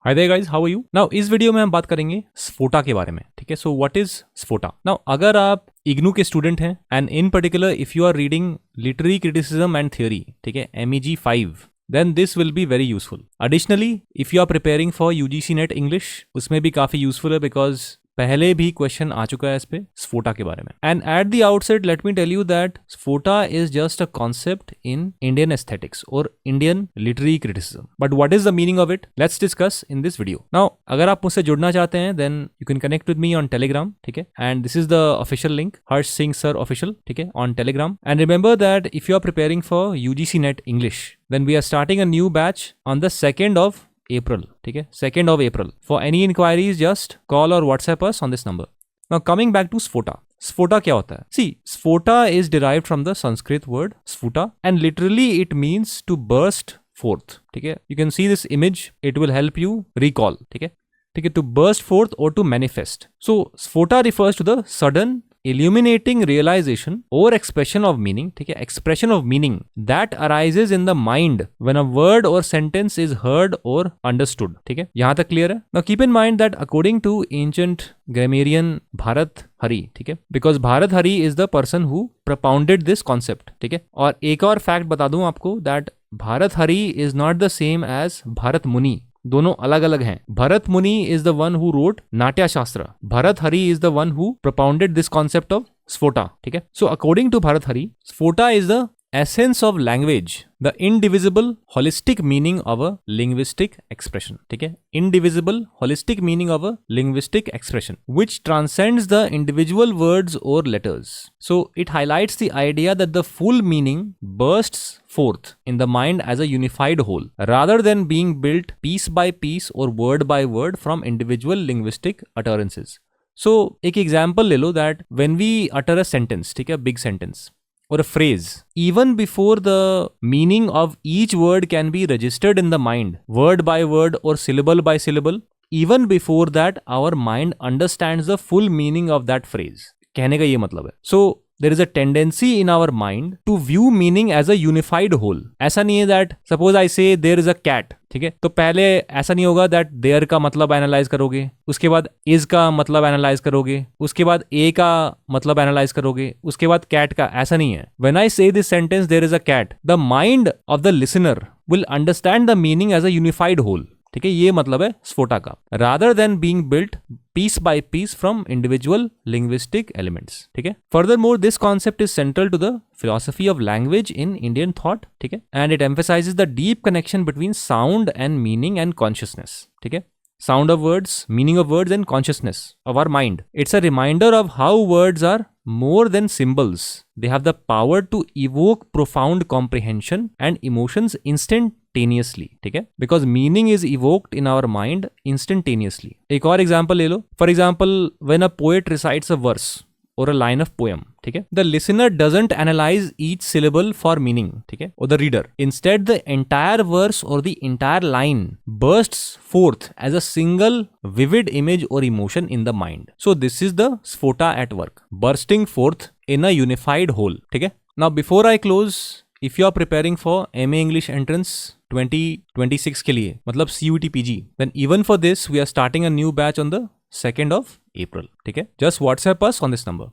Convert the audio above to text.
Hi there guys, how are you? Now इस video में हम बात करेंगे स्फोटा के बारे में, ठीक है? So what is sphota? Now अगर आप इग्नू के स्टूडेंट हैं and in particular if you are reading literary criticism and theory, ठीक है, MEG 5, then this will be very useful. Additionally, if you are preparing for UGC NET English, उसमें भी काफी useful है बिकॉज पहले भी क्वेश्चन आ चुका है इस पे स्फोटा के बारे में. And at the outset let me tell you that sphota is just a concept in Indian aesthetics और Indian literary criticism. But what is the meaning of it? Let's discuss in this video. Now अगर आप मुझसे जुड़ना चाहते हैं then you can connect with me on Telegram, ठीक है? And this is the official link, Harsh Singh sir official, ठीक है, on Telegram. And remember that if you are preparing for UGC NET English, then we are starting a new batch on the 2nd of April, ठीक है, 2nd of April. For any inquiries, just call or WhatsApp us on this number. Now coming back to Sphota. Sphota क्या होता है? See, Sphota is derived from the Sanskrit word Sphuta and literally it means to burst forth, ठीक है? You can see this image, it will help you recall, ठीक है? ठीक है, to burst forth or to manifest. So Sphota refers to the sudden illuminating realization or expression of meaning, ठीक है, expression of meaning that arises in the mind when a word or sentence is heard or understood, ठीक है? यहां तक clear है? Now keep in mind that according to ancient grammarian Bharat Hari, ठीक है, because Bharat Hari is the person who propounded this concept, ठीक है? और एक और फैक्ट बता दूं आपको that Bharat Hari is not the same as Bharat Muni. दोनों अलग अलग हैं. Bharat Muni is the one who wrote Natya Shastra. Bhartrihari is the one who propounded this concept of sphota, ठीक है? So according to Bhartrihari, sphota is the essence of language, the indivisible holistic meaning of a linguistic expression, ठीक है? Indivisible holistic meaning of a linguistic expression which transcends the individual words or letters. So it highlights the idea that the full meaning bursts forth in the mind as a unified whole rather than being built piece by piece or word by word from individual linguistic utterances. So एक example ले लो that when we utter a sentence, ठीक है, big sentence or a phrase, even before the meaning of each word can be registered in the mind, word by word or syllable by syllable, even before that our mind understands the full meaning of that phrase. कहने का ये मतलब है. So there is a tendency in our mind to view meaning as a unified whole. ऐसा नहीं है that suppose I say there is a cat, ठीक है, तो पहले ऐसा नहीं होगा that there का मतलब एनालाइज करोगे, उसके बाद is का मतलब एनालाइज करोगे, उसके बाद a का मतलब एनालाइज करोगे, उसके बाद cat का. ऐसा नहीं है. When I say this sentence there is a cat, the mind of the listener will understand the meaning as a unified whole, ठीक है? ये मतलब है स्फोटा का. rather than being built piece by piece from individual linguistic elements, ठीक है? Furthermore, this concept is central to the philosophy of language in Indian thought, ठीक है? And it emphasizes the deep connection between sound and meaning and consciousness, ठीक है? Sound of words, meaning of words and consciousness of our mind. It's a reminder of how words are more than symbols. They have the power to evoke profound comprehension and emotions instantaneously, ठीक है? Because meaning is evoked in our mind instantaneously. एक और example ले लो. For example, when a poet recites a verse or a line of poem, ठीक है, the listener doesn't analyze each syllable for meaning, ठीक है, or the reader. Instead, the entire verse or the entire line bursts forth as a single vivid image or emotion in the mind. So this is the sphota at work, bursting forth in a unified whole, ठीक है? Now before I close, if you are preparing for MA English entrance 2026 के लिए, मतलब CUT PG, then even for this we are starting a new batch on the 2nd of April, ठीक है? Just WhatsApp us on this number.